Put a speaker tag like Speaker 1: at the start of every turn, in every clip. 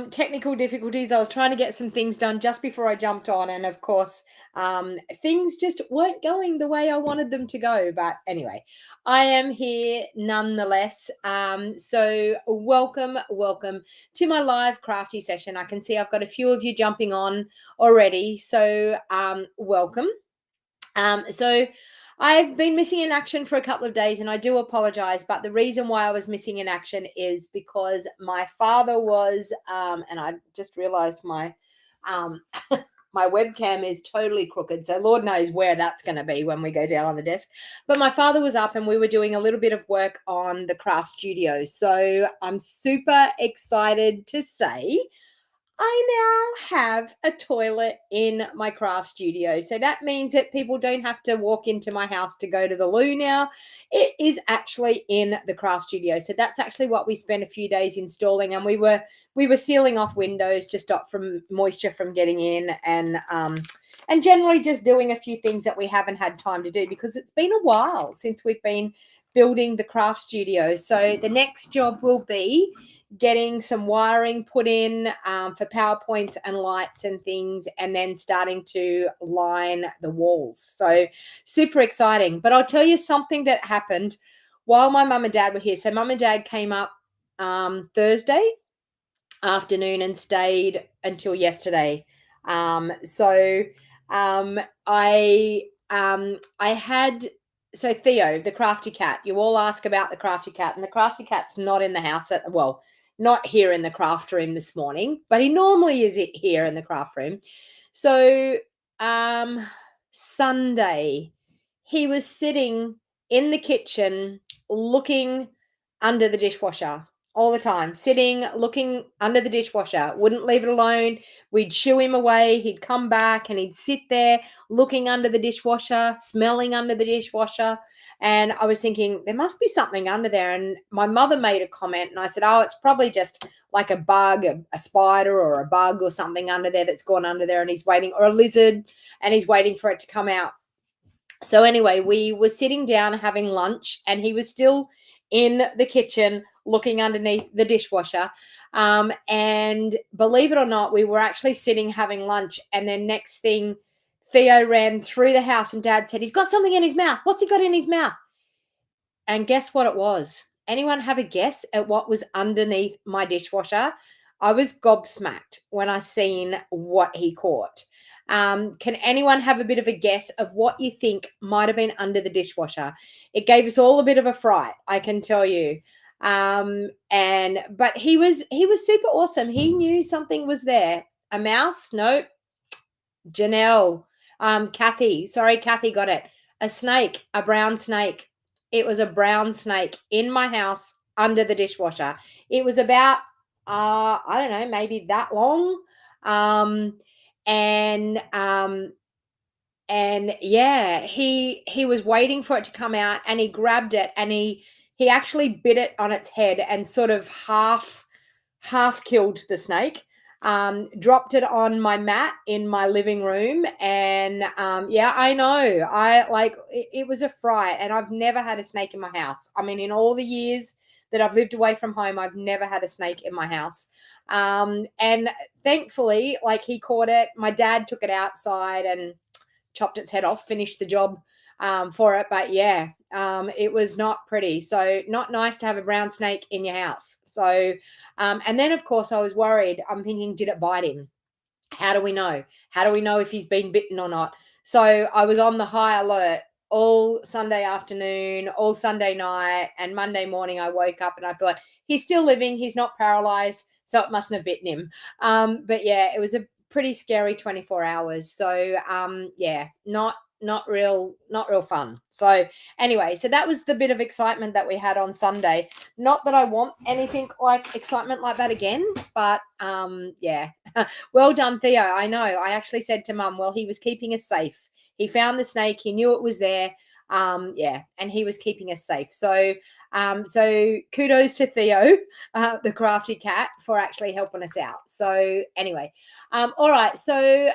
Speaker 1: Technical difficulties. I was trying to get some things done just before I jumped on, and of course, things just weren't going the way I wanted them to go. But anyway, I am here nonetheless. So welcome to my live crafty session. I can see I've got a few of you jumping on already. So welcome. So I've been missing in action for a couple of days, and I do apologize. But the reason why I was missing in action is because my father was, and I just realized my um, my webcam is totally crooked. So Lord knows where that's going to be when we go down on the desk. But my father was up, and we were doing a little bit of work on the craft studio. So I'm super excited to say I now have a toilet in my craft studio. So that means that people don't have to walk into my house to go to the loo now. It is actually in the craft studio. So that's actually what we spent a few days installing, and we were sealing off windows to stop from moisture from getting in, and generally just doing a few things that we haven't had time to do because it's been a while since we've been building the craft studio. So the next job will be getting some wiring put in for PowerPoints and lights and things, and then starting to line the walls. So super exciting. But I'll tell you something that happened while my mum and dad were here. So mum and dad came up Thursday afternoon and stayed until yesterday. So I had Theo, the crafty cat. You all ask about the crafty cat, and the crafty cat's not in the house not here in the craft room this morning, but he normally is here in the craft room. So Sunday, he was sitting in the kitchen looking under the dishwasher all the time, sitting, looking under the dishwasher, wouldn't leave it alone. We'd shoo him away. He'd come back and he'd sit there looking under the dishwasher, smelling under the dishwasher. And I was thinking, there must be something under there. And my mother made a comment, and I said, oh, it's probably just like a bug, a spider or a bug or something under there that's gone under there, and he's waiting, or a lizard, and he's waiting for it to come out. So anyway, we were sitting down having lunch, and he was still in the kitchen looking underneath the dishwasher. And believe it or not, we were actually sitting having lunch, and then next thing, Theo ran through the house, and Dad said, he's got something in his mouth. What's he got in his mouth? And guess what it was? Anyone have a guess at what was underneath my dishwasher? I was gobsmacked when I seen what he caught. Can anyone have a bit of a guess of what you think might have been under the dishwasher? It gave us all a bit of a fright, I can tell you. But he was super awesome. He knew something was there. A mouse? Nope. Janelle. Kathy. Sorry, Kathy got it. A snake, a brown snake. It was a brown snake in my house under the dishwasher. It was about, I don't know, maybe that long. Um, and um, and yeah, he was waiting for it to come out, and he grabbed it, and he actually bit it on its head and sort of half killed the snake. Dropped it on my mat in my living room, and yeah, I know, it was a fright, and I've never had a snake in my house. I mean, in all the years that I've lived away from home, I've never had a snake in my house. And thankfully, like, he caught it. My dad took it outside and chopped its head off, finished the job for it. But yeah, it was not pretty. So not nice to have a brown snake in your house. So, and then of course I was worried. I'm thinking, did it bite him? How do we know? How do we know if he's been bitten or not? So I was on the high alert all Sunday afternoon, all Sunday night, and Monday morning I woke up and I thought, he's still living. He's not paralyzed. So it mustn't have bitten him. But yeah, it was a pretty scary 24 hours. So yeah, not real fun. So anyway, so that was the bit of excitement that we had on Sunday. Not that I want anything like excitement like that again, but yeah. Well done, Theo. I know, I actually said to Mum, well, he was keeping us safe. He found the snake, he knew it was there. Yeah, and he was keeping us safe. So so kudos to Theo, the crafty cat, for actually helping us out. So anyway, all right, so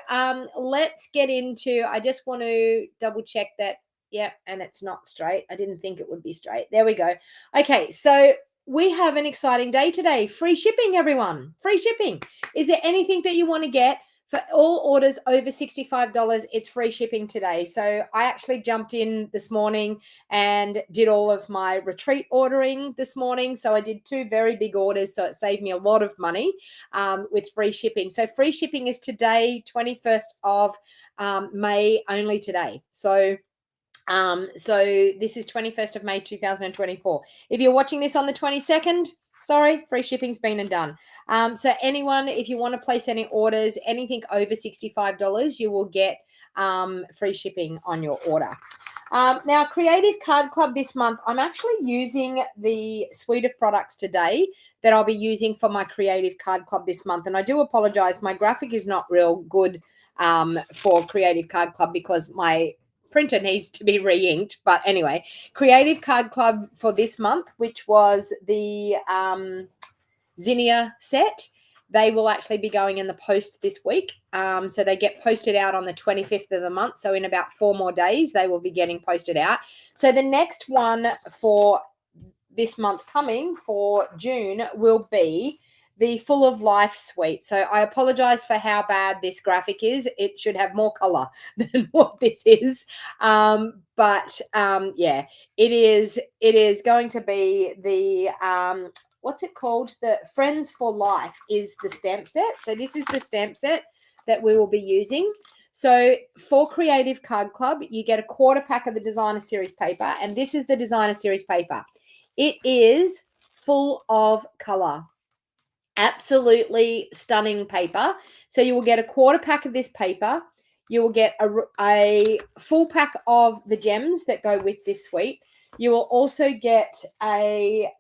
Speaker 1: let's get into, I just want to double check that. Yeah, and it's not straight. I didn't think it would be straight. There we go. Okay, so we have an exciting day today. Free shipping, everyone. Free shipping. Is there anything that you want to get? For all orders over $65, it's free shipping today. So I actually jumped in this morning and did all of my retreat ordering this morning. So I did 2 very big orders. So it saved me a lot of money with free shipping. So free shipping is today, 21st of May, only today. So this is 21st of May 2024. If you're watching this on the 22nd, sorry, free shipping's been and done. So anyone, if you want to place any orders, anything over $65, you will get free shipping on your order. Now, Creative Card Club this month, I'm actually using the suite of products today that I'll be using for my Creative Card Club this month. And I do apologize, my graphic is not real good for Creative Card Club because my printer needs to be re-inked. But anyway, Creative Card Club for this month, which was the Zinnia set, they will actually be going in the post this week. So they get posted out on the 25th of the month. So in about 4 more days, they will be getting posted out. So the next one for this month coming for June will be the Full of Life suite. So I apologize for how bad this graphic is. It should have more color than what this is. Yeah, it is going to be the what's it called? The Friends for Life is the stamp set. So this is the stamp set that we will be using. So for Creative Card Club, you get a quarter pack of the Designer Series paper, and this is the Designer Series paper. It is full of color. Absolutely stunning paper. So you will get a quarter pack of this paper. You will get a full pack of the gems that go with this suite. You will also get a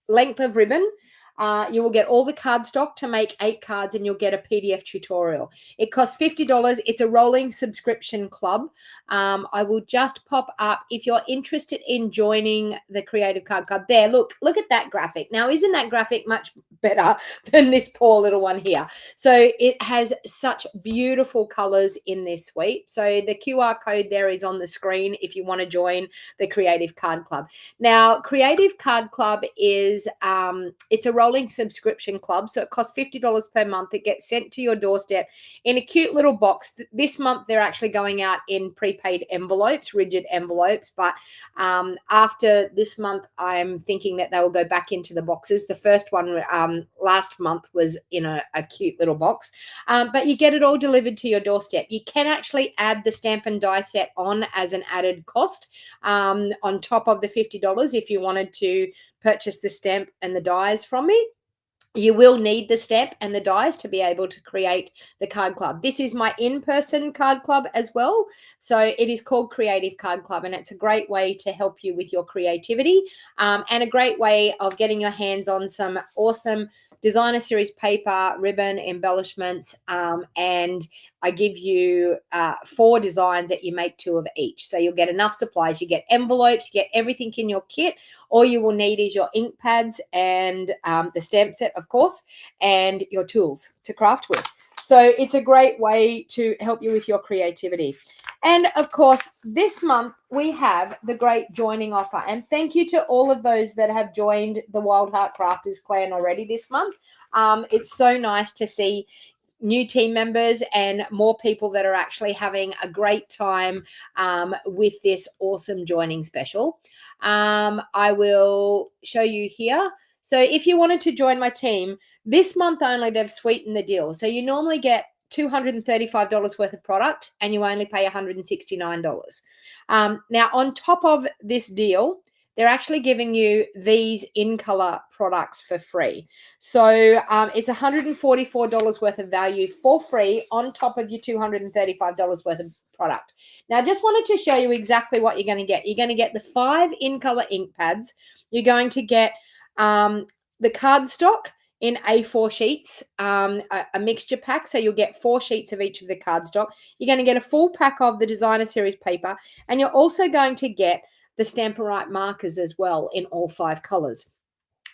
Speaker 1: length of ribbon. You will get all the cardstock to make 8 cards, and you'll get a PDF tutorial. It costs $50. It's a rolling subscription club. I will just pop up if you're interested in joining the Creative Card Club. There, look at that graphic. Now, isn't that graphic much better than this poor little one here? So it has such beautiful colors in this suite. So the QR code there is on the screen if you want to join the Creative Card Club. Now, Creative Card Club is it's a rolling subscription club, so it costs $50 per month. It gets sent to your doorstep in a cute little box. This month they're actually going out in prepaid envelopes, rigid envelopes, but after this month I'm thinking that they will go back into the boxes. The first one last month was in a cute little box, but you get it all delivered to your doorstep. You can actually add the stamp and die set on as an added cost on top of the $50 if you wanted to purchase the stamp and the dies from me. You will need the stamp and the dies to be able to create the card club. This is my in-person card club as well. So it is called Creative Card Club, and it's a great way to help you with your creativity and a great way of getting your hands on some awesome Designer Series paper, ribbon, embellishments, and I give you 4 designs that you make 2 of each. So you'll get enough supplies. You get envelopes, you get everything in your kit. All you will need is your ink pads and the stamp set, of course, and your tools to craft with. So it's a great way to help you with your creativity. And of course, this month we have the great joining offer. And thank you to all of those that have joined the Wild Heart Crafters clan already this month. It's so nice to see new team members and more people that are actually having a great time with this awesome joining special. I will show you here. So if you wanted to join my team, this month only, they've sweetened the deal. So you normally get $235 worth of product and you only pay $169. Now, on top of this deal, they're actually giving you these in color products for free. So it's $144 worth of value for free on top of your $235 worth of product. Now, I just wanted to show you exactly what you're going to get. You're going to get the 5 in color ink pads. You're going to get the cardstock in A4 sheets, a mixture pack. So you'll get 4 sheets of each of the cardstock. You're going to get a full pack of the Designer Series paper, and you're also going to get the Stampin' Up markers as well in all 5 colors.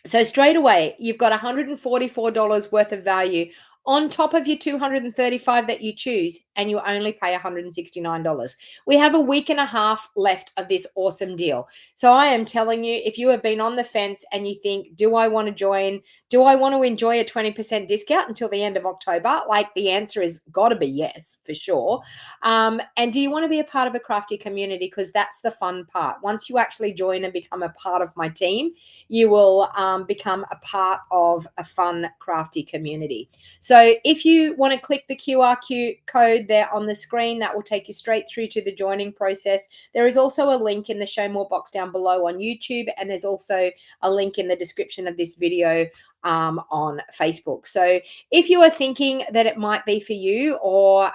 Speaker 1: So straight away, you've got $144 worth of value on top of your $235 that you choose, and you only pay $169. We have a week and a half left of this awesome deal. So I am telling you, if you have been on the fence and you think, do I want to join? Do I want to enjoy a 20% discount until the end of October? Like, the answer is got to be yes, for sure. And do you want to be a part of a crafty community? Because that's the fun part. Once you actually join and become a part of my team, you will become a part of a fun crafty community. So if you want to click the QR code there on the screen, that will take you straight through to the joining process. There is also a link in the show more box down below on YouTube, and there's also a link in the description of this video on Facebook. So if you are thinking that it might be for you, or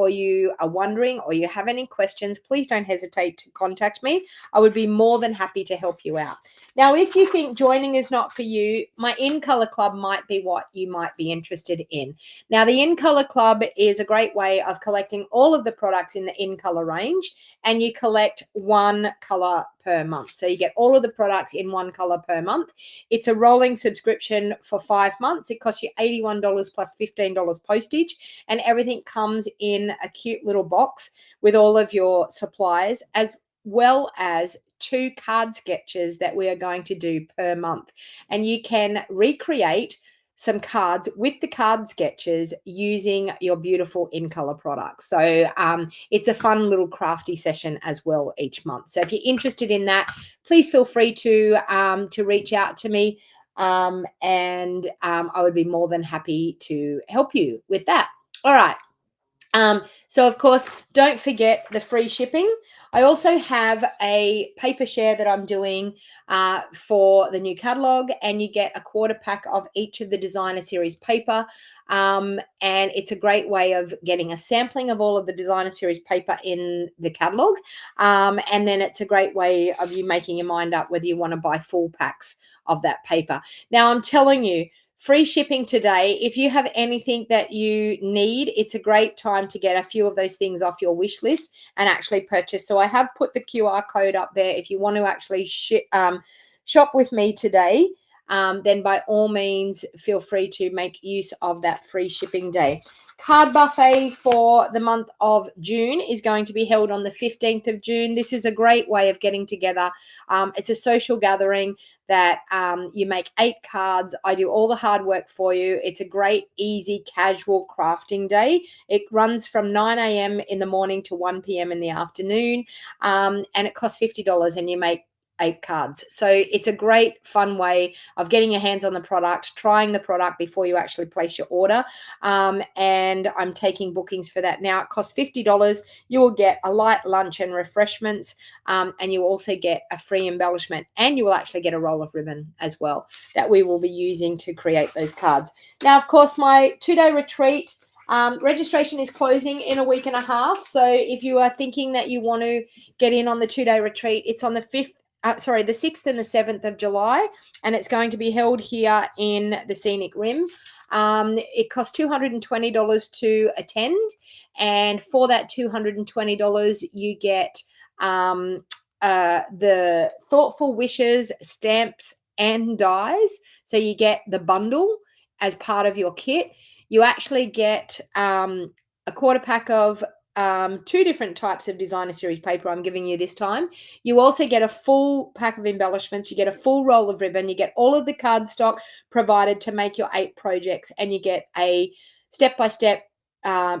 Speaker 1: you are wondering, or you have any questions, please don't hesitate to contact me. I would be more than happy to help you out. Now, if you think joining is not for you, my In Color Club might be what you might be interested in. Now, the In Color Club is a great way of collecting all of the products in the In Color range, and you collect one color per month. So you get all of the products in one color per month. It's a rolling subscription for 5 months. It costs you $81 plus $15 postage, and everything comes in a cute little box with all of your supplies, as well as 2 card sketches that we are going to do per month. And you can recreate some cards with the card sketches using your beautiful In Color products. So it's a fun little crafty session as well each month. So if you're interested in that, please feel free to reach out to me, and I would be more than happy to help you with that. All right. So of course, don't forget the free shipping. I also have a paper share that I'm doing for the new catalog, and you get a quarter pack of each of the designer series paper. And it's a great way of getting a sampling of all of the designer series paper in the catalog. And then it's a great way of you making your mind up whether you want to buy full packs of that paper. Now, I'm telling you, free shipping today. If you have anything that you need, it's a great time to get a few of those things off your wish list and actually purchase. So I have put the QR code up there. If you want to actually shop with me today, then by all means, feel free to make use of that free shipping day. Card buffet for the month of June is going to be held on the 15th of June. This is a great way of getting together. It's a social gathering that you make 8 cards. I do all the hard work for you. It's a great, easy, casual crafting day. It runs from 9 a.m. in the morning to 1 p.m. in the afternoon, and it costs $50, and you make 8 cards. So it's a great, fun way of getting your hands on the product, trying the product before you actually place your order. And I'm taking bookings for that now. It costs $50. You will get a light lunch and refreshments, and you also get a free embellishment, and you will actually get a roll of ribbon as well that we will be using to create those cards. Now, of course, my 2-day retreat, registration is closing in a week and a half. So if you are thinking that you want to get in on the 2-day retreat, it's on the 6th and the 7th of July, and it's going to be held here in the Scenic Rim. It costs $220 to attend, and for that $220, you get the thoughtful wishes, stamps, and dies. So you get the bundle as part of your kit. You actually get a quarter pack of 2 different types of designer series paper I'm giving you this time. You also get a full pack of embellishments. You get a full roll of ribbon. You get all of the cardstock provided to make your 8 projects, and you get a step-by-step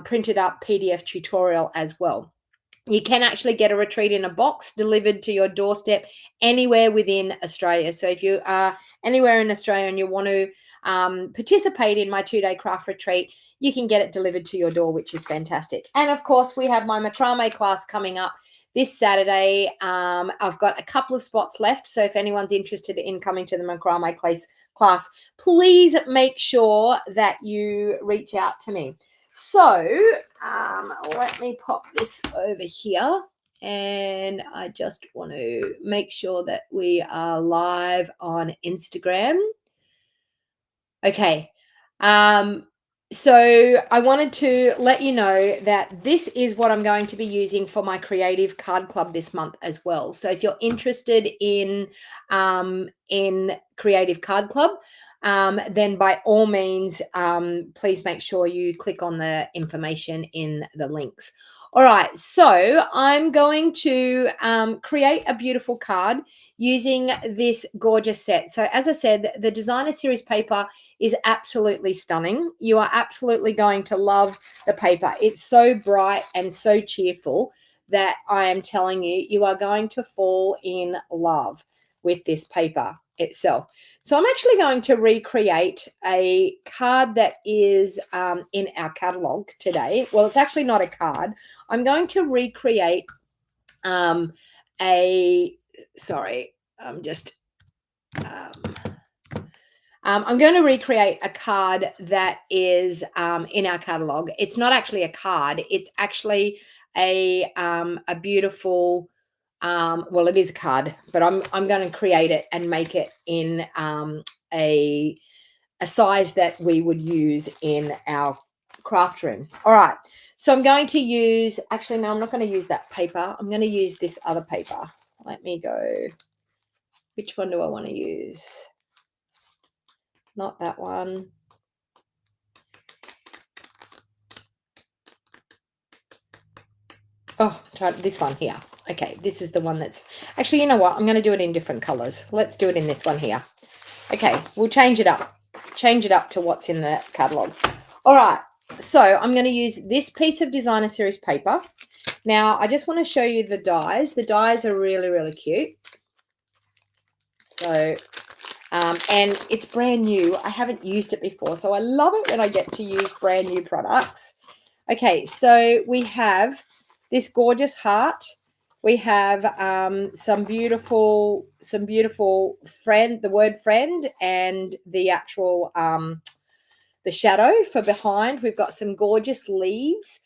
Speaker 1: printed up PDF tutorial as well. You can actually get a retreat in a box delivered to your doorstep anywhere within Australia. So if you are anywhere in Australia and you want to participate in my 2-day craft retreat, you can get it delivered to your door, which is fantastic. And of course, we have my macrame class coming up this Saturday. I've got a couple of spots left. So if anyone's interested in coming to the macrame class, please make sure that you reach out to me. So let me pop this over here, and I just want to make sure that we are live on Instagram. Okay. So I wanted to let you know that this is what I'm going to be using for my Creative Card Club this month as well. So if you're interested in Creative Card Club, then by all means, please make sure you click on the information in the links. All right, so I'm going to create a beautiful card using this gorgeous set. So as I said, the designer series paper is absolutely stunning. You are absolutely going to love the paper. It's so bright and so cheerful that I am telling you, you are going to fall in love with this paper itself. So I'm actually going to recreate a card that is in our catalog today. Well, it's actually not a card. I'm going to recreate I'm going to recreate a card that is in our catalog. It's not actually a card. It's actually a beautiful, well, it is a card, but I'm going to create it and make it in a size that we would use in our craft room. All right. So I'm going to use, actually, no, I'm not going to use that paper. I'm going to use this other paper. Let me go. Which one do I want to use? Not that one. Oh, try this one here. Okay, this is the one that's... Actually, you know what? I'm going to do it in different colors. Let's do it in this one here. Okay, we'll change it up. Change it up to what's in the catalog. All right, so I'm going to use this piece of designer series paper. Now, I just want to show you the dies. The dies are really, really cute. So, and it's brand new. I haven't used it before, so I love it when I get to use brand new products. Okay, so we have this gorgeous heart. We have some beautiful friend, the word friend, and the actual the shadow for behind. We've got some gorgeous leaves.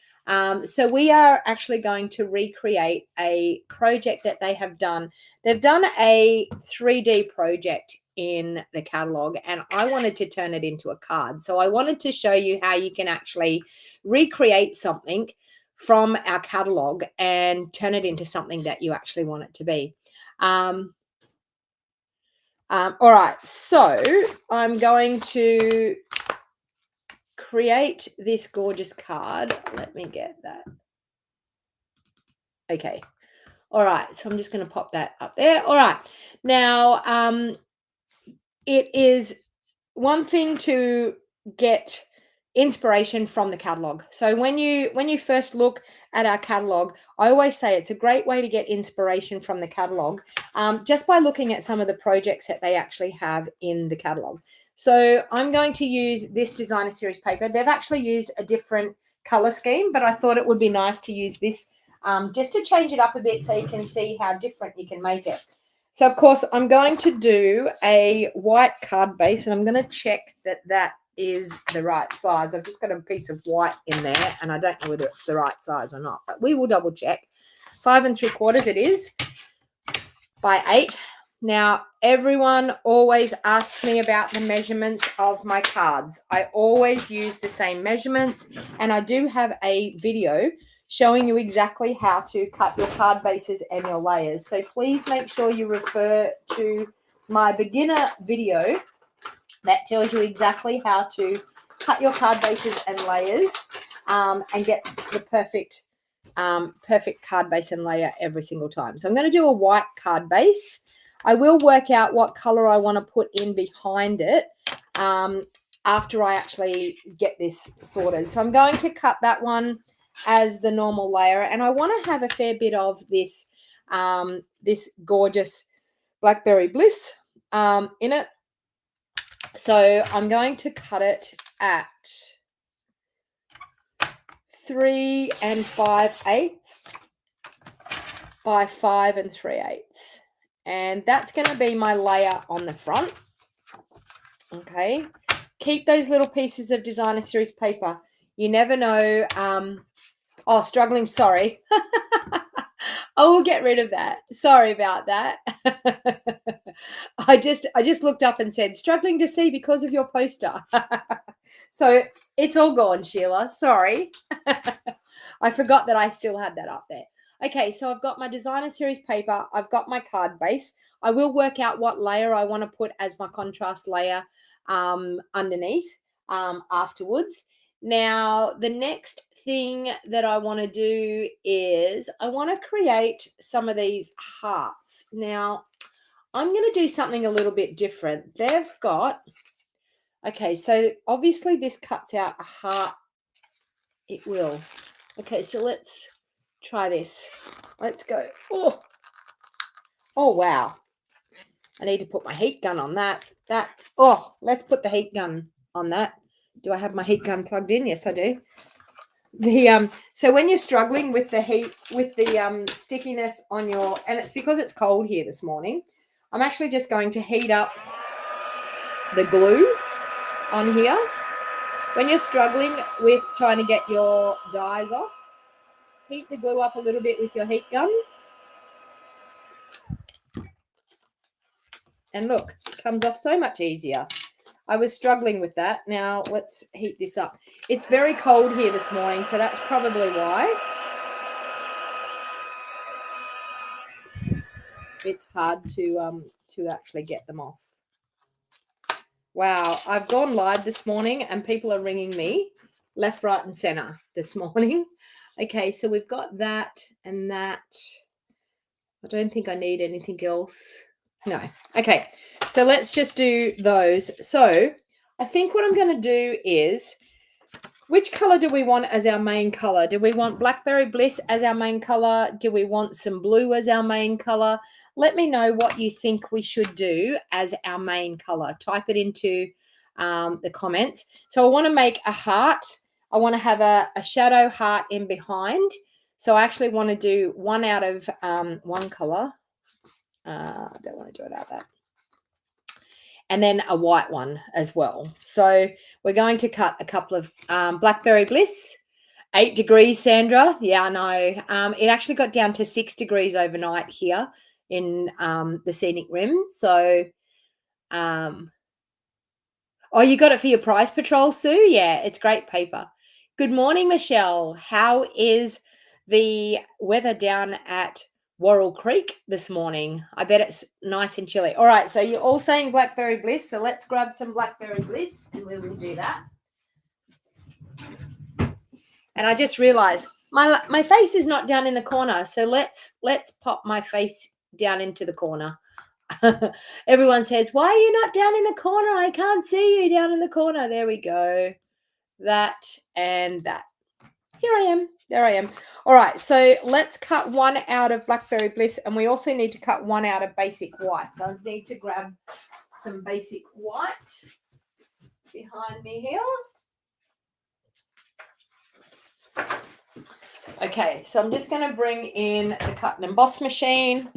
Speaker 1: So we are actually going to recreate a project that they have done. They've done a 3D project in the catalog, and I wanted to turn it into a card. So I wanted to show you how you can actually recreate something from our catalog and turn it into something that you actually want it to be. All right, so I'm going to create this gorgeous card. Let me get that. Okay. All right. So I'm just going to pop that up there. All right. Now, it is one thing to get inspiration from the catalog. So when you first look at our catalog, I always say it's a great way to get inspiration from the catalog, just by looking at some of the projects that they actually have in the catalog. So I'm going to use this designer series paper. They've actually used a different color scheme, but I thought it would be nice to use this just to change it up a bit so you can see how different you can make it. So, of course, I'm going to do a white card base, and I'm going to check that that is the right size. I've just got a piece of white in there, and I don't know whether it's the right size or not, but we will double check. 5 3/4 it is by 8. Now, everyone always asks me about the measurements of my cards. I always use the same measurements, and I do have a video showing you exactly how to cut your card bases and your layers. So please make sure you refer to my beginner video that tells you exactly how to cut your card bases and layers, and get the perfect card base and layer every single time. So I'm going to do a white card base. I will work out what color I want to put in behind it after I actually get this sorted. So I'm going to cut that one as the normal layer, and I want to have a fair bit of this this gorgeous Blackberry Bliss in it. So I'm going to cut it at 3 5/8 by 5 3/8, and that's going to be my layer on the front. Okay, keep those little pieces of designer series paper. You never know. Oh, struggling. Sorry. I will get rid of that. Sorry about that. I just looked up and said, struggling to see because of your poster. So it's all gone, Sheila. Sorry. I forgot that I still had that up there. Okay, so I've got my designer series paper. I've got my card base. I will work out what layer I want to put as my contrast layer underneath afterwards. Now, the next thing that I want to do is I want to create some of these hearts. Now, I'm going to do something a little bit different. They've got, okay, so obviously this cuts out a heart. It will. Okay, so let's try this. Let's go. Oh, wow. I need to put my heat gun on that. Let's put the heat gun on that. Do I have my heat gun plugged in? Yes, I do. So when you're struggling with the heat, with the stickiness on your, and it's because it's cold here this morning, I'm actually just going to heat up the glue on here. When you're struggling with trying to get your dies off, heat the glue up a little bit with your heat gun. And look, it comes off so much easier. I was struggling with that. Now let's heat this up. It's very cold here this morning, so that's probably why. It's hard to actually get them off. Wow, I've gone live this morning and people are ringing me left, right, and center this morning. Okay, so we've got that and that. I don't think I need anything else. No. Okay, so let's just do those. So I think what I'm going to do is, which color do we want as our main color? Do we want Blackberry Bliss as our main color? Do we want some blue as our main color? Let me know what you think we should do as our main color. Type it into the comments. So I want to make a heart. I want to have a shadow heart in behind. So I actually want to do one out of one color. I don't want to do it out of that. And then a white one as well. So we're going to cut a couple of Blackberry Bliss. 8 degrees, Sandra. Yeah, I know. It actually got down to 6 degrees overnight here in the Scenic Rim. So, oh, you got it for your prize patrol, Sue? Yeah, it's great paper. Good morning, Michelle. How is the weather down at Worrell Creek this morning? I bet it's nice and chilly. All right, so you're all saying Blackberry Bliss, so let's grab some Blackberry Bliss and we will do that. And I just realized my face is not down in the corner, so let's pop my face down into the corner. Everyone says, why are you not down in the corner? I can't see you down in the corner. There we go. That and that. Here I am. There I am. All right, so let's cut one out of Blackberry Bliss, and we also need to cut one out of Basic White. So I need to grab some Basic White behind me here. Okay, so I'm just going to bring in the cut and emboss machine.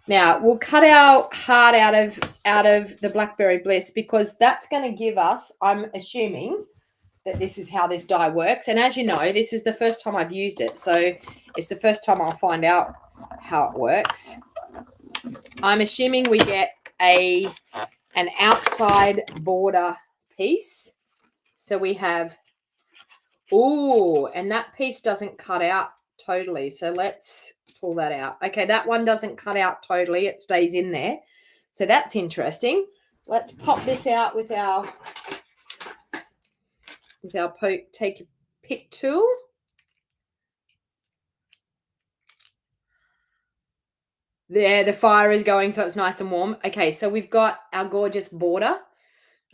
Speaker 1: Now we'll cut our heart out of the Blackberry Bliss, because that's going to give us, I'm assuming that this is how this die works. And as you know, this is the first time I've used it, so it's the first time I'll find out how it works. I'm assuming we get an outside border piece. So we have, and that piece doesn't cut out totally. So let's pull that out. Okay, that one doesn't cut out totally. It stays in there. So that's interesting. Let's pop this out with our take a pick tool. There, the fire is going, so it's nice and warm. Okay, so we've got our gorgeous border.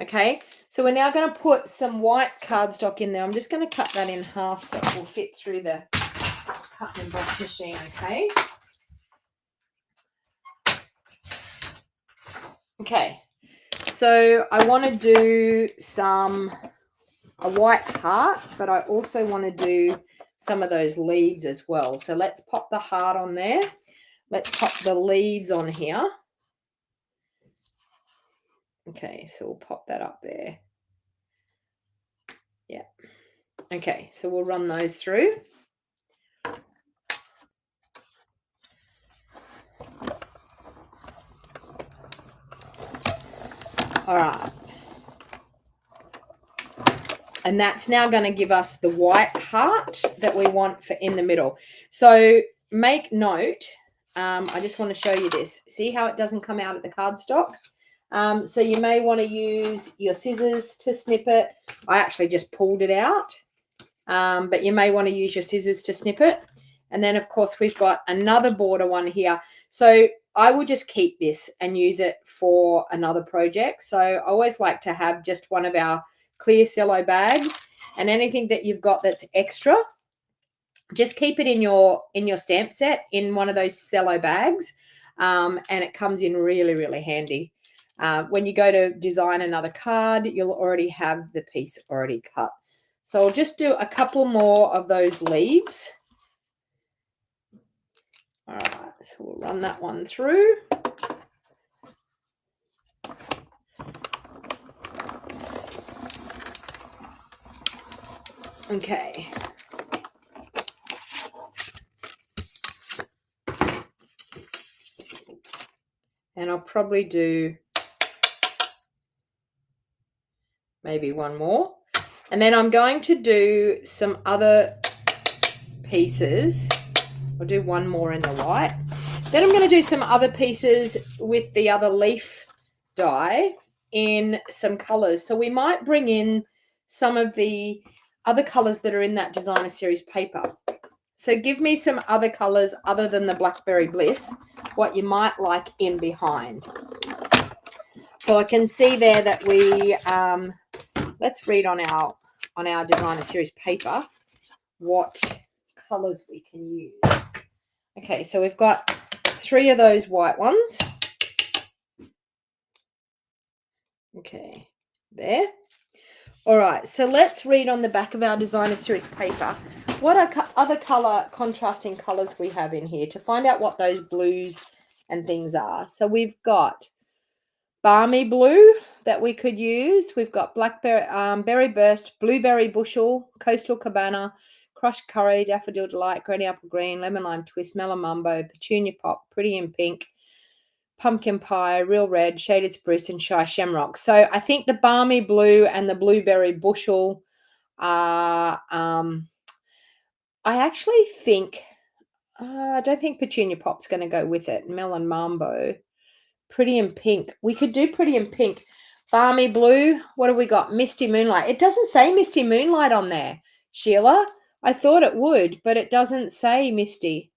Speaker 1: Okay, so we're now going to put some white cardstock in there. I'm just going to cut that in half so it will fit through the cut and emboss machine. Okay. Okay, so I want to do a white heart, but I also want to do some of those leaves as well. So let's pop the heart on there. Let's pop the leaves on here. Okay, so we'll pop that up there. Yeah. Okay, so we'll run those through. All right. And that's now going to give us the white heart that we want for in the middle. So make note, I just want to show you this. See how it doesn't come out of the cardstock? So you may want to use your scissors to snip it. I actually just pulled it out, but you may want to use your scissors to snip it. And then, of course, we've got another border one here. So I will just keep this and use it for another project. So I always like to have just one of our clear cello bags, and anything that you've got that's extra, just keep it in your stamp set in one of those cello bags, and it comes in really, really handy. When you go to design another card, you'll already have the piece already cut. So I'll just do a couple more of those leaves. All right, so we'll run that one through. Okay. And I'll probably do maybe one more. And then I'm going to do some other pieces. I'll do one more in the white. Then I'm going to do some other pieces with the other leaf die in some colors. So we might bring in some of the other colors that are in that designer series paper. So give me some other colors other than the Blackberry Bliss, what you might like in behind. So I can see there that we, let's read on our designer series paper what colors we can use. Okay, so we've got 3 of those white ones. Okay, there. All right, so let's read on the back of our designer series paper what other color contrasting colors we have in here to find out what those blues and things are. So we've got balmy blue that we could use. We've got blackberry, berry burst, blueberry bushel, coastal cabana, crushed curry, daffodil delight, granny apple green, lemon lime twist, melon mumbo, petunia pop, pretty in pink, pumpkin pie, real red, shaded spruce, and shy shamrock. So I think the balmy blue and the blueberry bushel are, I actually think, I don't think petunia pop's going to go with it. Melon mambo, pretty in pink. We could do pretty in pink. Balmy blue, what have we got? Misty moonlight. It doesn't say misty moonlight on there, Sheila. I thought it would, but it doesn't say misty.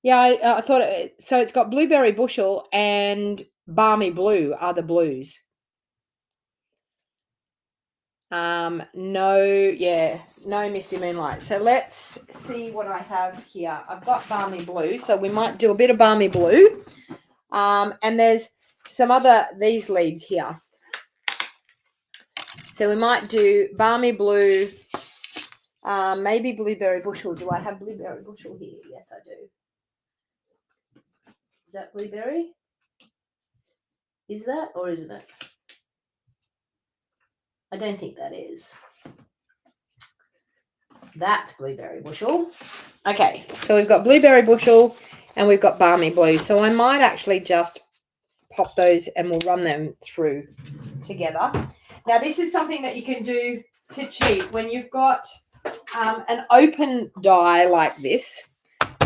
Speaker 1: Yeah, I thought it, so it's got blueberry bushel and balmy blue are the blues. No misty moonlight. So let's see what I have here. I've got balmy blue, so we might do a bit of balmy blue. And there's some other, these leaves here. So we might do balmy blue, maybe blueberry bushel. Do I have blueberry bushel here? Yes, I do. Is that blueberry? Is that or isn't it? I don't think that is. That's blueberry bushel. Okay, so we've got blueberry bushel and we've got balmy blue. So I might actually just pop those and we'll run them through together. Now, this is something that you can do to cheat when you've got an open die like this.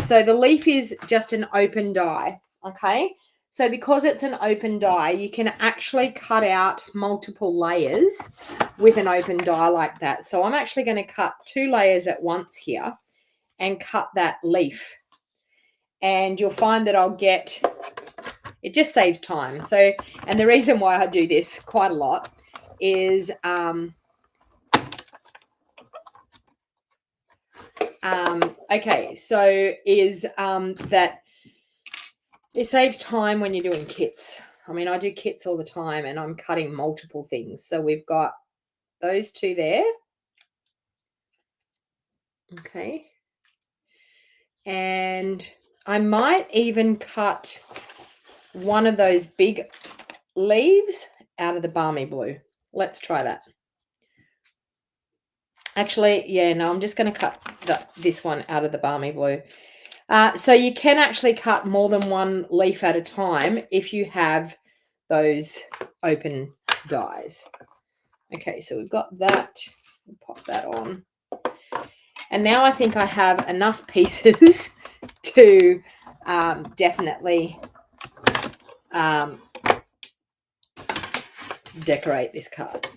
Speaker 1: So the leaf is just an open die, okay? So because it's an open die, you can actually cut out multiple layers with an open die like that. So I'm actually going to cut 2 layers at once here and cut that leaf. And you'll find that I'll get, it just saves time. So, and the reason why I do this quite a lot is that it saves time when you're doing kits. I mean, I do kits all the time and I'm cutting multiple things. So we've got those 2 there. Okay. And I might even cut one of those big leaves out of the balmy blue. Let's try that. Actually, yeah, no, I'm just going to cut this one out of the balmy blue. So you can actually cut more than one leaf at a time if you have those open dies. Okay, so we've got that. We'll pop that on. And now I think I have enough pieces to definitely decorate this card.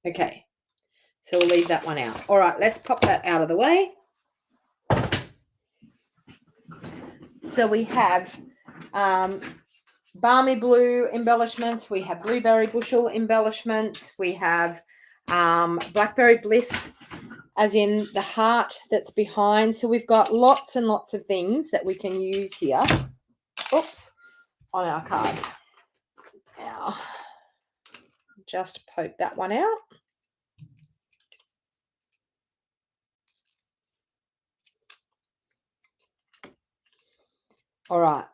Speaker 1: Okay, so we'll leave that one out. All right, let's pop that out of the way. So we have balmy blue embellishments. We have blueberry bushel embellishments. We have blackberry bliss, as in the heart that's behind. So we've got lots and lots of things that we can use here. Oops, on our card. Now, just poke that one out. All right.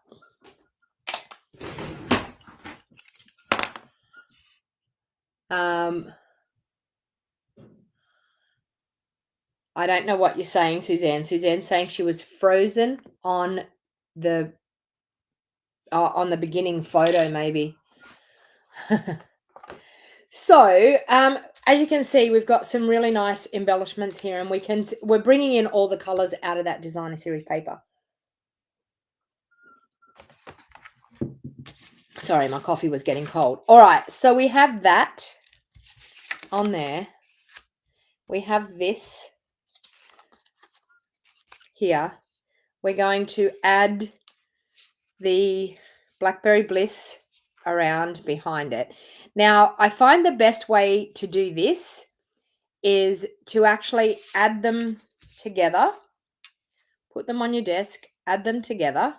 Speaker 1: I don't know what you're saying, Suzanne. Suzanne's saying she was frozen on the beginning photo, maybe. So, as you can see, we've got some really nice embellishments here, and we're bringing in all the colors out of that designer series paper. Sorry, my coffee was getting cold. All right, so we have that on there. We have this here. We're going to add the Blackberry Bliss around behind it. Now, I find the best way to do this is to actually add them together. Put them on your desk, add them together.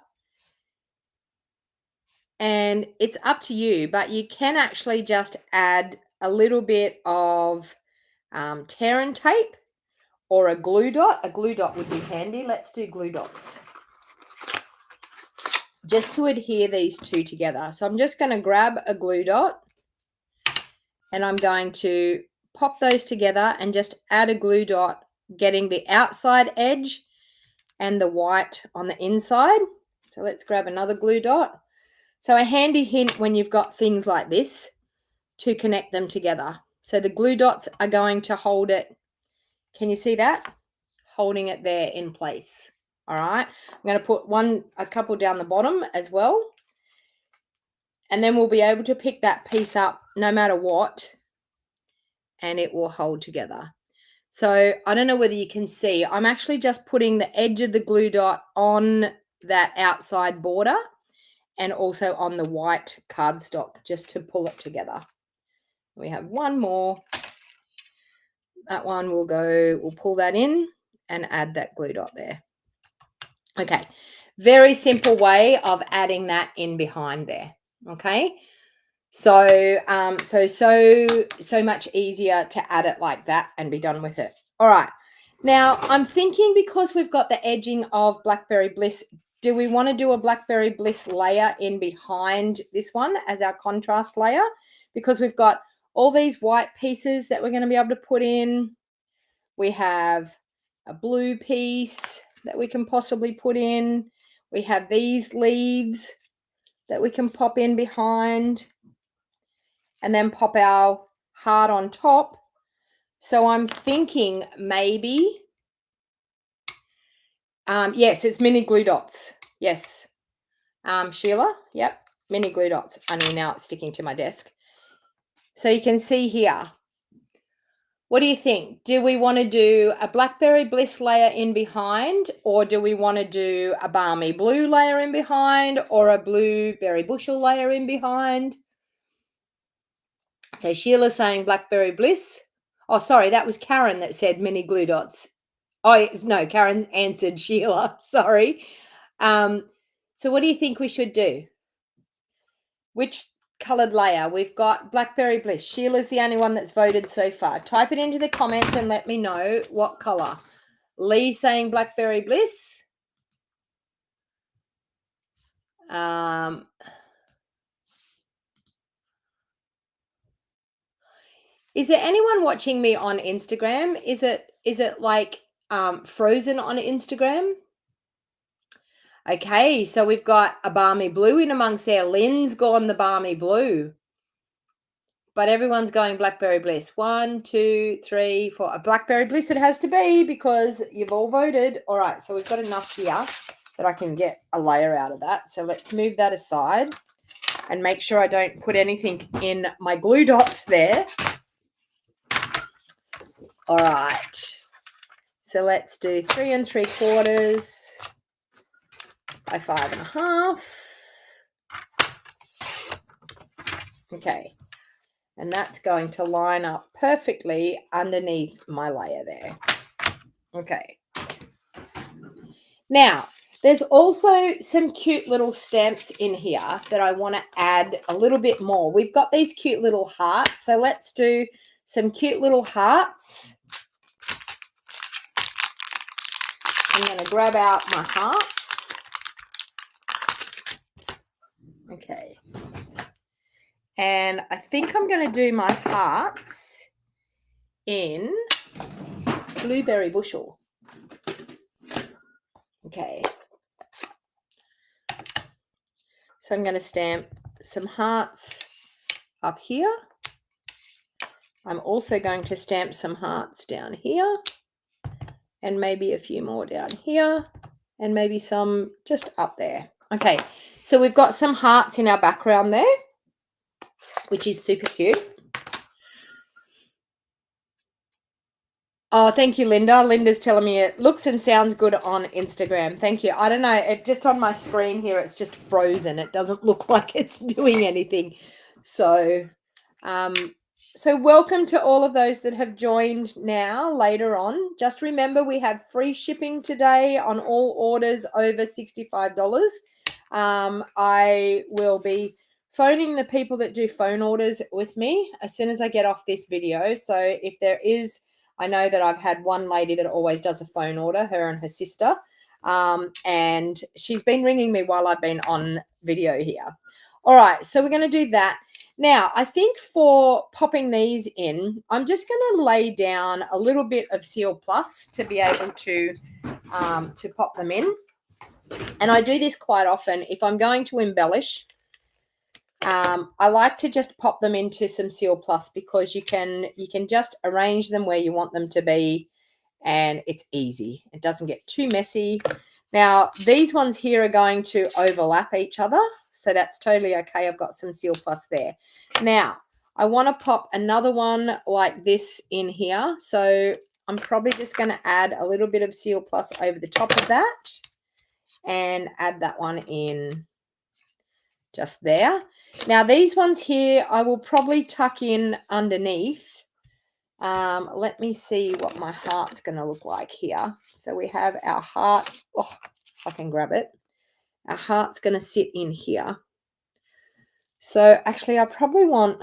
Speaker 1: And it's up to you, but you can actually just add a little bit of tear and tape or a glue dot. A glue dot would be handy. Let's do glue dots, just to adhere these two together. So I'm just going to grab a glue dot and I'm going to pop those together and just add a glue dot, getting the outside edge and the white on the inside. So let's grab another glue dot. So a handy hint when you've got things like this to connect them together. So the glue dots are going to hold it. Can you see that? Holding it there in place. All right. I'm going to put a couple down the bottom as well. And then we'll be able to pick that piece up no matter what, and it will hold together. So I don't know whether you can see, I'm actually just putting the edge of the glue dot on that outside border and also on the white cardstock, just to pull it together. We have one more. That one we'll pull that in and add that glue dot there. Okay, very simple way of adding that in behind there. Okay, so so much easier to add it like that and be done with it. All right, now I'm thinking, because we've got the edging of Blackberry Bliss, do we want to do a Blackberry Bliss layer in behind this one as our contrast layer? Because we've got all these white pieces that we're going to be able to put in. We have a blue piece that we can possibly put in. We have these leaves that we can pop in behind and then pop our heart on top. So I'm thinking maybe, yes, it's mini glue dots. Yes. Sheila, yep, mini glue dots. Only now it's sticking to my desk. So you can see here. What do you think? Do we want to do a Blackberry Bliss layer in behind, or do we want to do a balmy blue layer in behind, or a blueberry bushel layer in behind? So Sheila's saying Blackberry Bliss. Oh, sorry, that was Karen that said mini glue dots. Oh, no, Karen answered Sheila. Sorry. So what do you think we should do? Which coloured layer? We've got Blackberry Bliss. Sheila's the only one that's voted so far. Type it into the comments and let me know what colour. Lee saying Blackberry Bliss. Is there anyone watching me on Instagram? Is it like frozen on Instagram? Okay, so we've got a balmy blue in amongst there. Lynn's gone the balmy blue. But everyone's going Blackberry Bliss. 1, 2, 3, 4. A Blackberry Bliss it has to be, because you've all voted. All right, so we've got enough here that I can get a layer out of that. So let's move that aside. and make sure I don't put anything in my glue dots there. All right. So let's do 3 3/4 by 5 1/2. Okay. And that's going to line up perfectly underneath my layer there. Okay. Now, there's also some cute little stamps in here that I want to add a little bit more. We've got these cute little hearts, so let's do some cute little hearts. I'm going to grab out my hearts. Okay. And I think I'm going to do my hearts in Blueberry Bushel. Okay. So I'm going to stamp some hearts up here. I'm also going to stamp some hearts down here, and maybe a few more down here, and maybe some just up there. Okay, so we've got some hearts in our background there, which is super cute. Oh, thank you, Linda. Linda's telling me it looks and sounds good on Instagram. Thank you. I don't know. It just on my screen here, it's just frozen. It doesn't look like it's doing anything. So, so welcome to all of those that have joined now later on. Just remember, we have free shipping today on all orders over $65. I will be phoning the people that do phone orders with me as soon as I get off this video. So if there is, I know that I've had one lady that always does a phone order, her and her sister, and she's been ringing me while I've been on video here. All right, so we're going to do that. Now, I think for popping these in, I'm just going to lay down a little bit of Seal Plus to be able to pop them in. And I do this quite often. If I'm going to embellish, I like to just pop them into some Seal Plus because you can just arrange them where you want them to be, and it's easy. It doesn't get too messy. Now, these ones here are going to overlap each other, so that's totally okay. I've got some Seal Plus there. Now, I want to pop another one like this in here, so I'm probably just going to add a little bit of Seal Plus over the top of that and add that one in just there. Now, these ones here, I will probably tuck in underneath. Let me see what my heart's going to look like here. So we have our heart. Oh, if I can grab it. Our heart's going to sit in here. So actually, I probably want,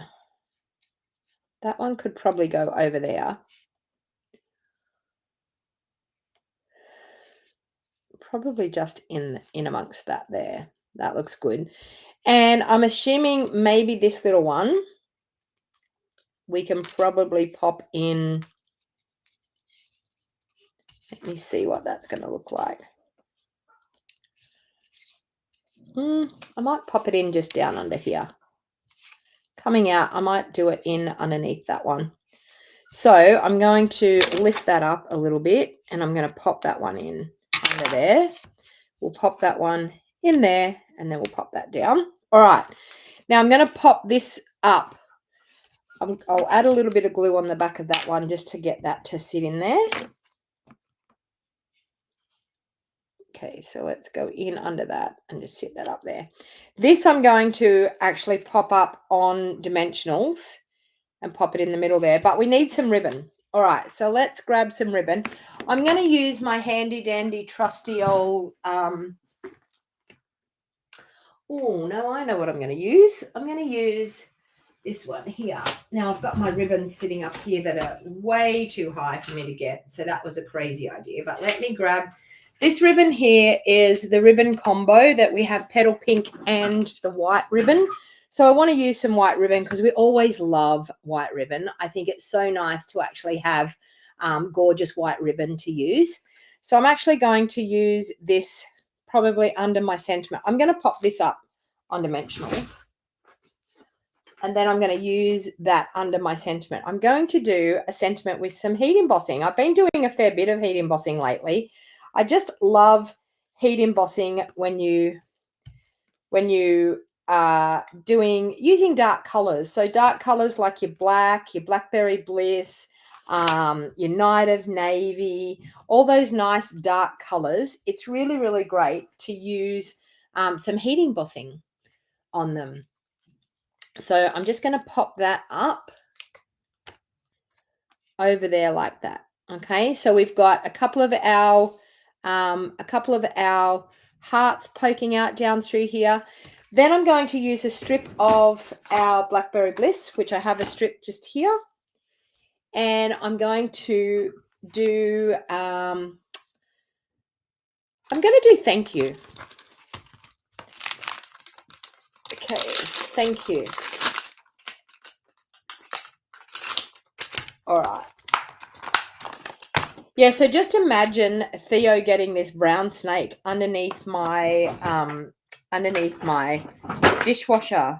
Speaker 1: that one could probably go over there. Probably just in amongst that there. That looks good. And I'm assuming maybe this little one we can probably pop in. Let me see what that's going to look like. I might pop it in just down under here. Coming out, I might do it in underneath that one. So I'm going to lift that up a little bit, and I'm going to pop that one in under there. We'll pop that one in there, and then we'll pop that down. All right. Now I'm going to pop this up. I'll add a little bit of glue on the back of that one just to get that to sit in there. Okay, so let's go in under that and just sit that up there. This I'm going to actually pop up on dimensionals and pop it in the middle there, but we need some ribbon. All right, so let's grab some ribbon. I'm going to use my handy dandy trusty old, oh, no, I know what I'm going to use. I'm going to use this one here. Now I've got my ribbons sitting up here that are way too high for me to get, so that was a crazy idea, but let me grab. This ribbon here is the ribbon combo that we have petal pink and the white ribbon. So I want to use some white ribbon because we always love white ribbon. I think it's so nice to actually have gorgeous white ribbon to use. So I'm actually going to use this probably under my sentiment. I'm going to pop this up on dimensionals. And then I'm going to use that under my sentiment. I'm going to do a sentiment with some heat embossing. I've been doing a fair bit of heat embossing lately. I just love heat embossing when you using dark colors. So dark colors like your black, your Blackberry Bliss, your Night of Navy, all those nice dark colors. It's really, really great to use some heat embossing on them. So I'm just going to pop that up over there like that. Okay, so we've got a couple of our hearts poking out down through here. Then I'm going to use a strip of our Blackberry Bliss, which I have a strip just here, and I'm going to do thank you. Okay, thank you. All right. Yeah, so just imagine Theo getting this brown snake underneath my dishwasher.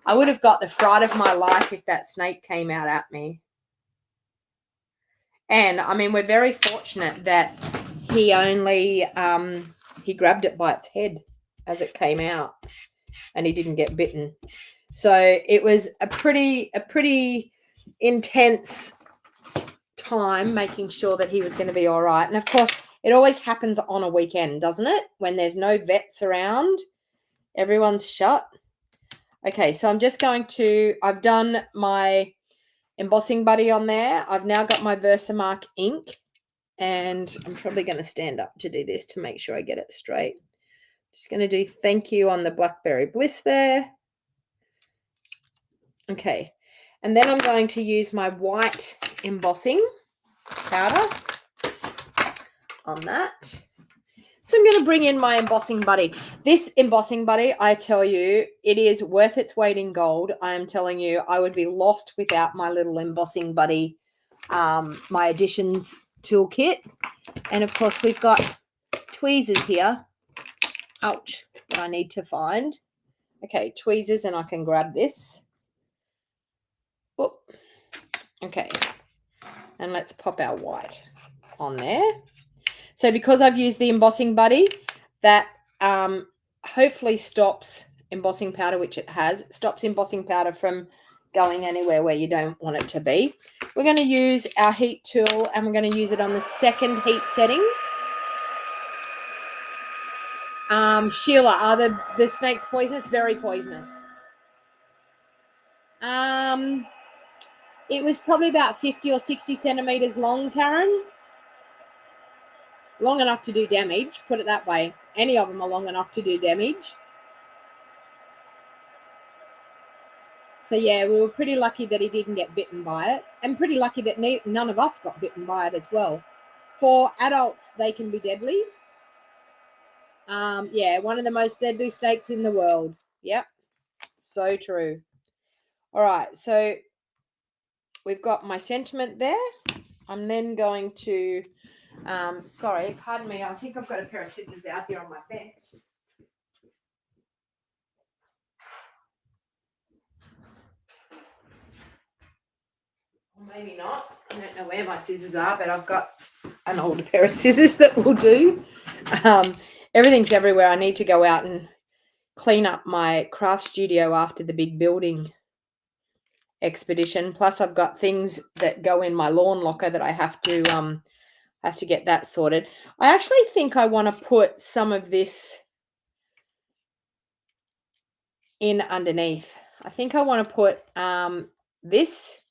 Speaker 1: I would have got the fright of my life if that snake came out at me. And I mean, we're very fortunate that he only he grabbed it by its head as it came out, and he didn't get bitten. So it was a pretty intense time making sure that he was going to be all right. And of course, it always happens on a weekend, doesn't it? When there's no vets around, everyone's shut. Okay, so I'm just going to, I've done my embossing buddy on there. I've now got my Versamark ink, and I'm probably going to stand up to do this to make sure I get it straight. Just going to do thank you on the Blackberry Bliss there. Okay, and then I'm going to use my white embossing powder on that. So I'm going to bring in my embossing buddy. This embossing buddy, I tell you, it is worth its weight in gold. I am telling you, I would be lost without my little embossing buddy, my additions toolkit. And of course, we've got tweezers here. Ouch, that I need to find. Okay, tweezers, and I can grab this. Whoop. Okay, and let's pop our white on there. So because I've used the embossing buddy, that hopefully stops embossing powder, which it has, stops embossing powder from going anywhere where you don't want it to be. We're going to use our heat tool, and we're going to use it on the second heat setting. Sheila, are the snakes poisonous? Very poisonous. It was probably about 50 or 60 centimeters long, Karen. Long enough to do damage, put it that way. Any of them are long enough to do damage. So yeah, we were pretty lucky that he didn't get bitten by it, and pretty lucky that none of us got bitten by it as well. For adults, they can be deadly. Yeah, one of the most deadly snakes in the world. Yep, so true. All right, so we've got my sentiment there. I'm then going to, sorry, pardon me, I think I've got a pair of scissors out here on my bed. Or maybe not. I don't know where my scissors are, but I've got an older pair of scissors that will do. Everything's everywhere. I need to go out and clean up my craft studio after the big building expedition. Plus, I've got things that go in my lawn locker that I have to get that sorted. I actually think I want to put some of this in underneath. I think I want to put this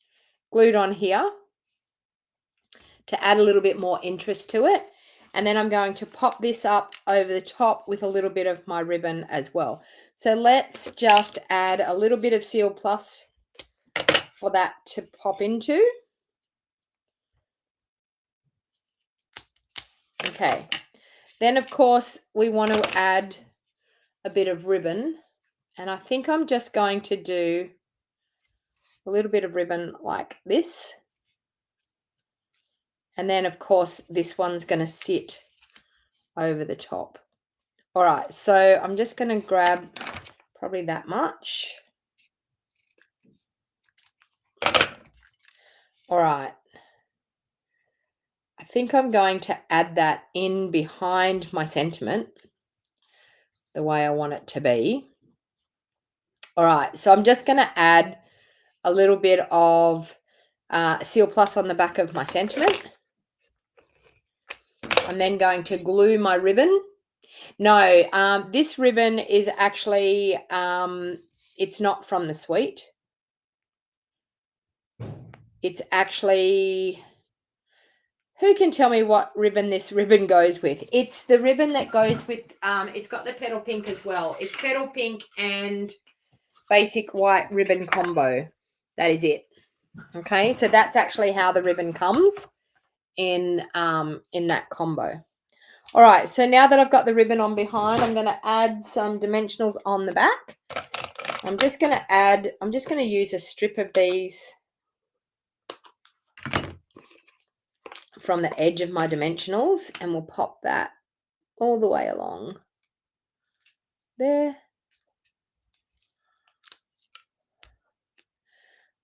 Speaker 1: glued on here to add a little bit more interest to it. And then I'm going to pop this up over the top with a little bit of my ribbon as well. So let's just add a little bit of Seal Plus for that to pop into. Okay. Then, of course, we want to add a bit of ribbon. And I think I'm just going to do a little bit of ribbon like this. And then, of course, this one's going to sit over the top. All right, so I'm just going to grab probably that much. All right. I think I'm going to add that in behind my sentiment the way I want it to be. All right, so I'm just going to add a little bit of Seal Plus on the back of my sentiment. I'm then going to glue my ribbon. No, this ribbon is actually, it's not from the suite. It's actually, who can tell me what ribbon this ribbon goes with? It's the ribbon that goes with, it's got the petal pink as well. It's petal pink and basic white ribbon combo. That is it. Okay, so that's actually how the ribbon comes in that combo. All right, so now that I've got the ribbon on behind, I'm going to add some dimensionals on the back. I'm just going to use a strip of these from the edge of my dimensionals, and we'll pop that all the way along there.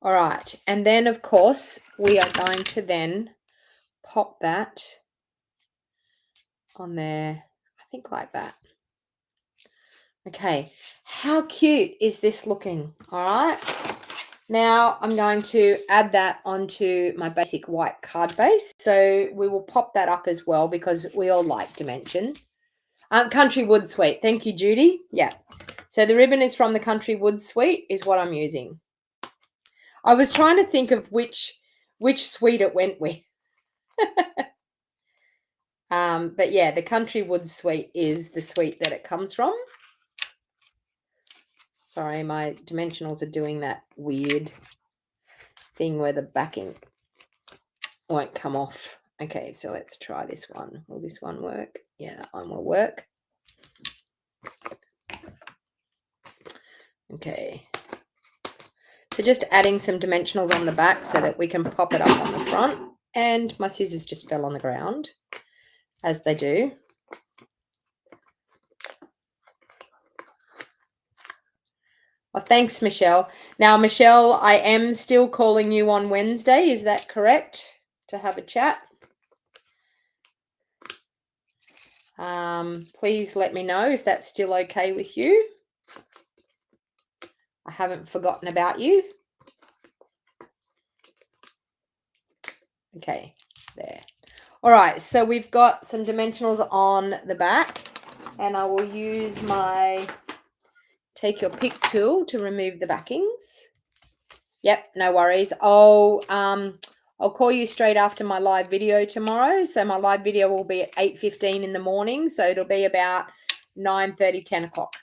Speaker 1: All right, and then of course we are going to then pop that on there, I think like that. Okay, how cute is this looking? All right, now I'm going to add that onto my basic white card base. So we will pop that up as well because we all like dimension. Country Wood Suite. Thank you, Judy. Yeah. So the ribbon is from the Country Wood Suite is what I'm using. I was trying to think of which suite it went with. But yeah, the Country Wood Suite is the suite that it comes from. Sorry, my dimensionals are doing that weird thing where the backing won't come off. Okay, so let's try this one. Will this one work? Yeah, that one will work. Okay. So just adding some dimensionals on the back so that we can pop it up on the front. And my scissors just fell on the ground, as they do. Oh, thanks, Michelle. Now, Michelle, I am still calling you on Wednesday. Is that correct? To have a chat? Please let me know if that's still okay with you. I haven't forgotten about you. Okay, there. All right, so we've got some dimensionals on the back, and I will use my Take Your Pick tool to remove the backings. Yep, no worries. I'll call you straight after my live video tomorrow. So my live video will be at 8:15 in the morning. So it'll be about 9:30, 10 o'clock.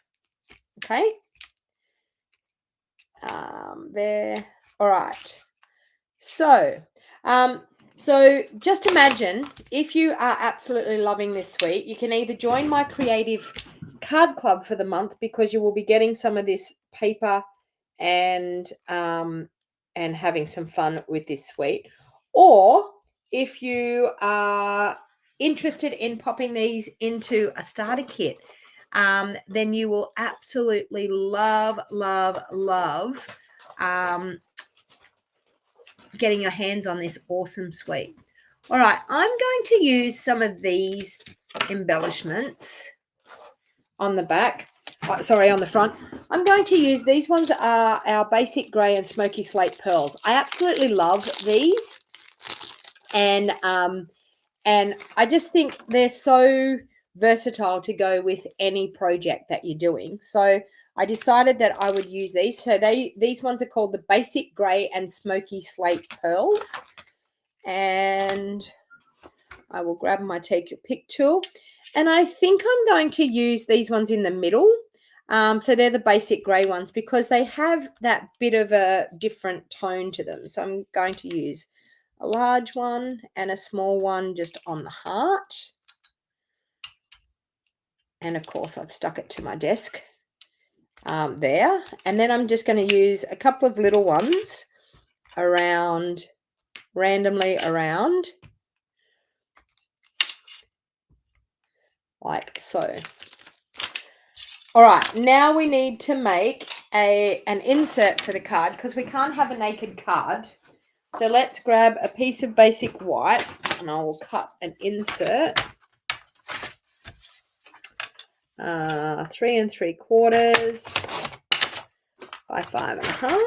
Speaker 1: Okay. There. All right. So just imagine if you are absolutely loving this suite, you can either join my creative card club for the month because you will be getting some of this paper and having some fun with this suite, or if you are interested in popping these into a starter kit, then you will absolutely love getting your hands on this awesome suite. All right, I'm going to use some of these embellishments on the back. On the front. I'm going to use these ones are our basic grey and smoky slate pearls. I absolutely love these, and I just think they're so versatile to go with any project that you're doing. So I decided that I would use these. So these ones are called the basic grey and smoky slate pearls, and I will grab my Take Your Pick tool, and I think I'm going to use these ones in the middle. So they're the basic grey ones because they have that bit of a different tone to them. So I'm going to use a large one and a small one just on the heart. And of course, I've stuck it to my desk there. And then I'm just going to use a couple of little ones randomly around, like so. All right, now we need to make an insert for the card because we can't have a naked card. So let's grab a piece of basic white and I will cut an insert. 3 3/4 by 5.5.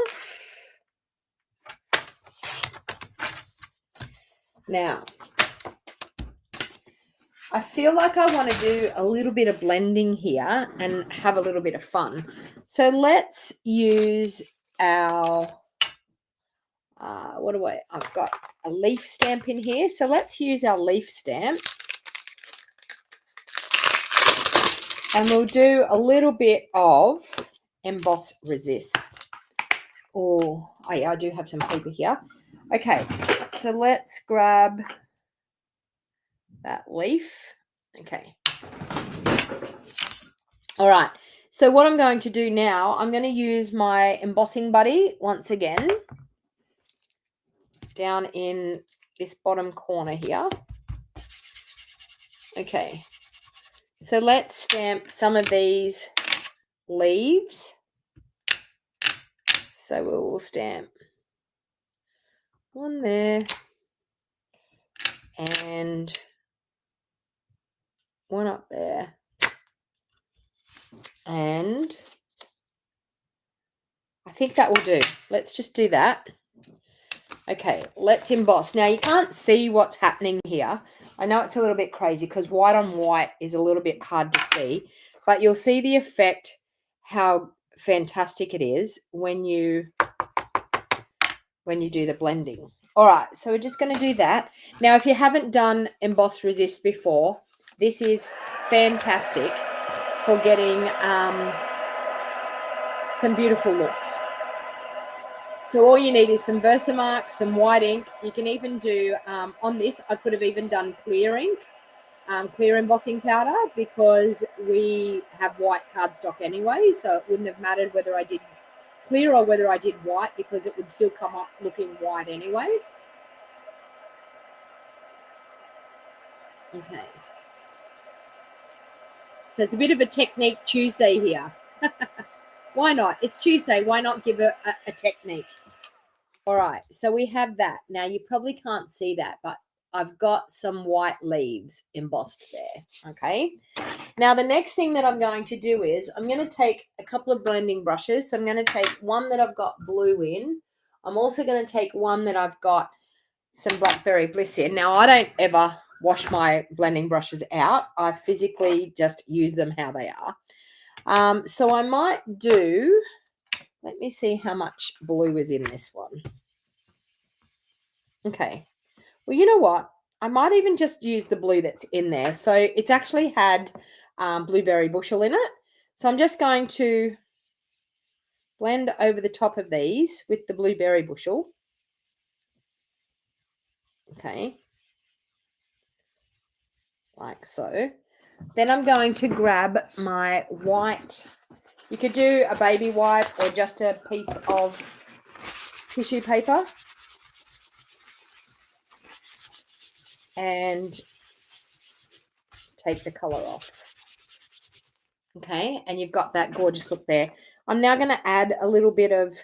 Speaker 1: Now, I feel like I want to do a little bit of blending here and have a little bit of fun. So let's use our, I've got a leaf stamp in here. So let's use our leaf stamp. And we'll do a little bit of Emboss Resist. Oh yeah, I do have some paper here. Okay, so let's grab that leaf. Okay. All right. So what I'm going to do now, I'm going to use my embossing buddy once again down in this bottom corner here. Okay. So let's stamp some of these leaves. So we will stamp one there and one up there. And I think that will do. Let's just do that. Okay, let's emboss. Now, you can't see what's happening here. I know it's a little bit crazy because white on white is a little bit hard to see, but you'll see the effect, how fantastic it is when you do the blending. All right, so we're just going to do that. Now, if you haven't done Emboss Resist before, this is fantastic for getting some beautiful looks. So all you need is some Versamark, some white ink. You can even do, on this, I could have even done clear ink, clear embossing powder, because we have white cardstock anyway, so it wouldn't have mattered whether I did clear or whether I did white, because it would still come up looking white anyway. Okay. So it's a bit of a technique Tuesday here. Why not? It's Tuesday. Why not give a technique? All right. So we have that. Now, you probably can't see that, but I've got some white leaves embossed there. Okay. Now, the next thing that I'm going to do is I'm going to take a couple of blending brushes. So I'm going to take one that I've got blue in. I'm also going to take one that I've got some Blackberry Bliss in. Now, I don't ever wash my blending brushes out. I physically just use them how they are. So I might do, let me see how much blue is in this one. Okay. Well, you know what? I might even just use the blue that's in there. So it's actually had blueberry bushel in it. So I'm just going to blend over the top of these with the blueberry bushel. Okay. Like so. Then I'm going to grab my white. You could do a baby wipe or just a piece of tissue paper. And take the colour off. Okay, and you've got that gorgeous look there. I'm now going to add a little bit of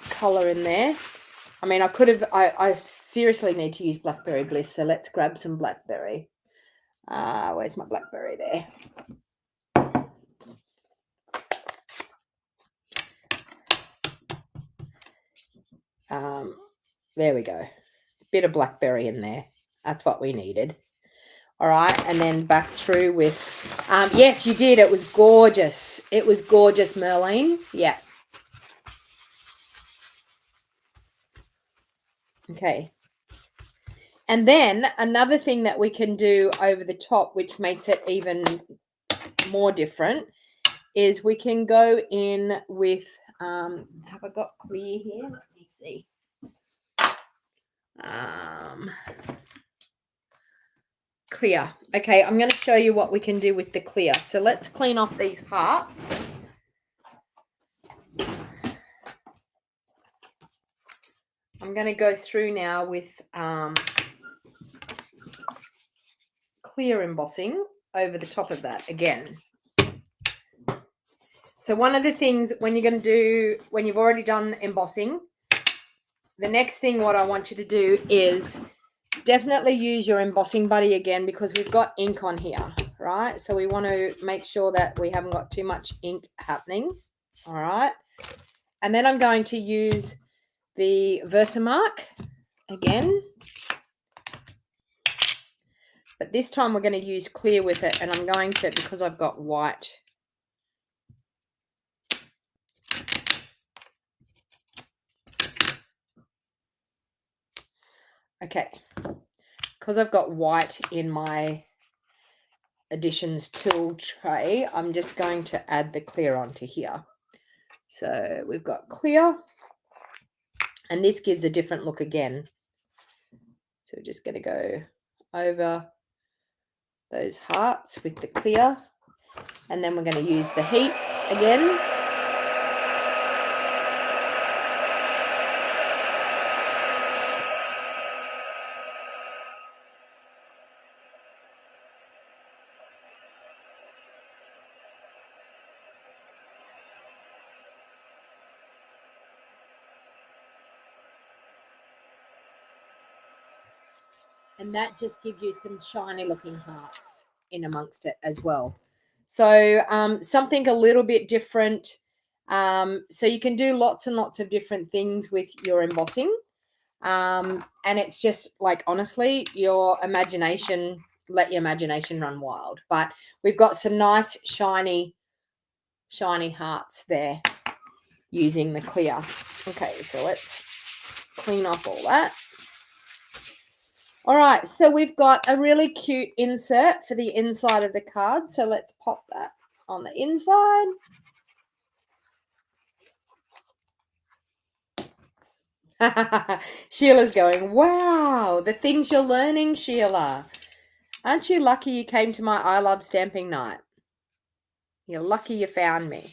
Speaker 1: colour in there. I mean, I seriously need to use Blackberry Bliss, so let's grab some Blackberry. Where's my Blackberry there? There we go. Bit of Blackberry in there. That's what we needed. All right, and then back through with, yes, you did. It was gorgeous. It was gorgeous, Merlene. Yeah. Okay. And then another thing that we can do over the top, which makes it even more different, is we can go in with, have I got clear here? Let me see. Clear. Okay, I'm going to show you what we can do with the clear. So let's clean off these hearts. I'm going to go through now with clear embossing over the top of that again. So one of the things when you're going to do, when you've already done embossing, the next thing what I want you to do is definitely use your embossing buddy again, because we've got ink on here, right? So we want to make sure that we haven't got too much ink happening, all right? And then I'm going to use the Versamark again. But this time we're going to use clear with it, and I'm going to, because I've got white. Okay, because I've got white in my additions tool tray, I'm just going to add the clear onto here. So we've got clear, and this gives a different look again. So we're just going to go over those hearts with the clear, and then we're going to use the heat again. And that just gives you some shiny looking hearts in amongst it as well. So something a little bit different. So you can do lots and lots of different things with your embossing. And it's just like, honestly, your imagination, let your imagination run wild. But we've got some nice shiny hearts there using the clear. Okay, so let's clean off all that. All right, so we've got a really cute insert for the inside of the card. So let's pop that on the inside. Sheila's going, wow, the things you're learning, Sheila. Aren't you lucky you came to my I Love Stamping night? You're lucky you found me.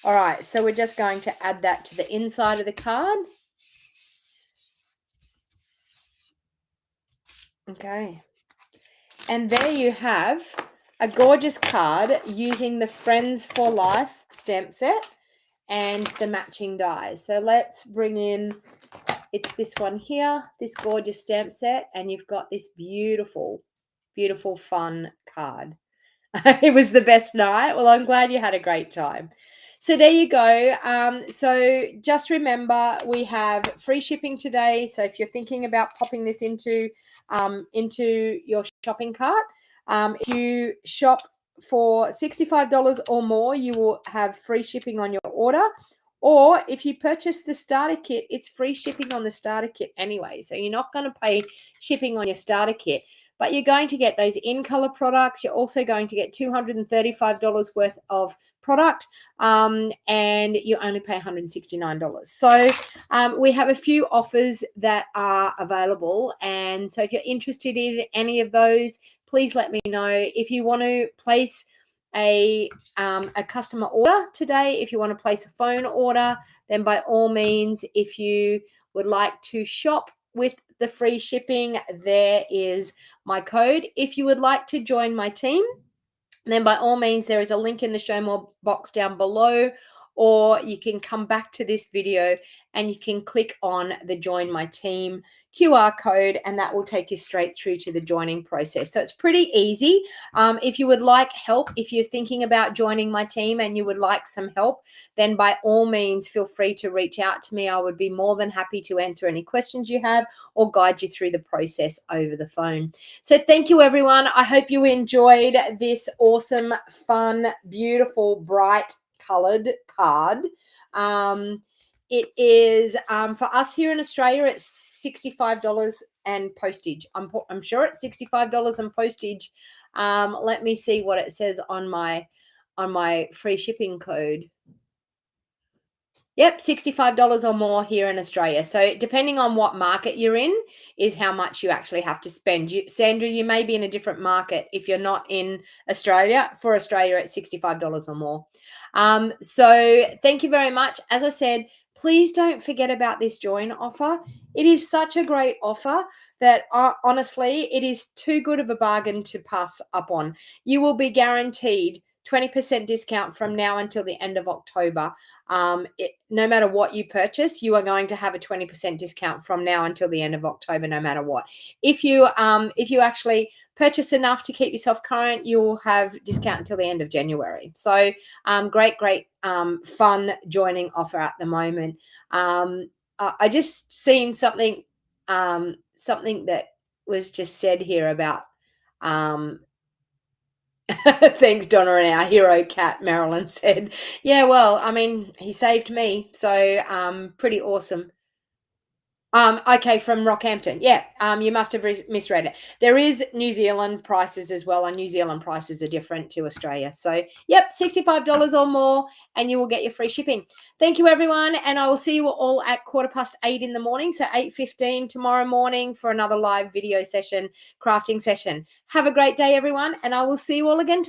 Speaker 1: All right, so we're just going to add that to the inside of the card. Okay. And there you have a gorgeous card using the Friends for Life stamp set and the matching dies. So let's bring in, it's this one here, this gorgeous stamp set, and you've got this beautiful, beautiful, fun card. It was the best night. Well, I'm glad you had a great time. So there you go. So just remember, we have free shipping today. So if you're thinking about popping this into your shopping cart, if you shop for $65 or more, you will have free shipping on your order. Or if you purchase the starter kit, it's free shipping on the starter kit anyway. So you're not going to pay shipping on your starter kit. But you're going to get those in-color products. You're also going to get $235 worth of product, and you only pay $169. So we have a few offers that are available. And so if you're interested in any of those, please let me know. If you want to place a customer order today, if you want to place a phone order, then by all means, if you would like to shop with the free shipping, there is my code. If you would like to join my team, then by all means, there is a link in the show more box down below, or you can come back to this video and you can click on the join my team QR code, and that will take you straight through to the joining process. So it's pretty easy. If you would like help, if you're thinking about joining my team and you would like some help, then by all means, feel free to reach out to me. I would be more than happy to answer any questions you have or guide you through the process over the phone. So thank you, everyone. I hope you enjoyed this awesome, fun, beautiful, bright colored card. It is for us here in Australia, it's $65 and postage. I'm sure it's $65 and postage. Let me see what it says on my free shipping code. Yep, $65 or more here in Australia. So depending on what market you're in is how much you actually have to spend. Sandra, you may be in a different market if you're not in Australia. For Australia, it's $65 or more. So thank you very much. As I said, please don't forget about this join offer. It is such a great offer that honestly, it is too good of a bargain to pass up on. You will be guaranteed 20% discount from now until the end of October. No matter what you purchase, you are going to have a 20% discount from now until the end of October, no matter what. If you actually purchase enough to keep yourself current, you'll have discount until the end of January. So great fun joining offer at the moment. I just seen something that was just said here about thanks, Donna, and our hero cat, Marilyn said. Yeah, well, I mean, he saved me, so pretty awesome. Okay, from Rockhampton. Yeah, you must have misread it. There is New Zealand prices as well, and New Zealand prices are different to Australia. So, yep, $65 or more, and you will get your free shipping. Thank you, everyone, and I will see you all at 8:15 in the morning, so 8:15 tomorrow morning for another live video session, crafting session. Have a great day, everyone, and I will see you all again tomorrow.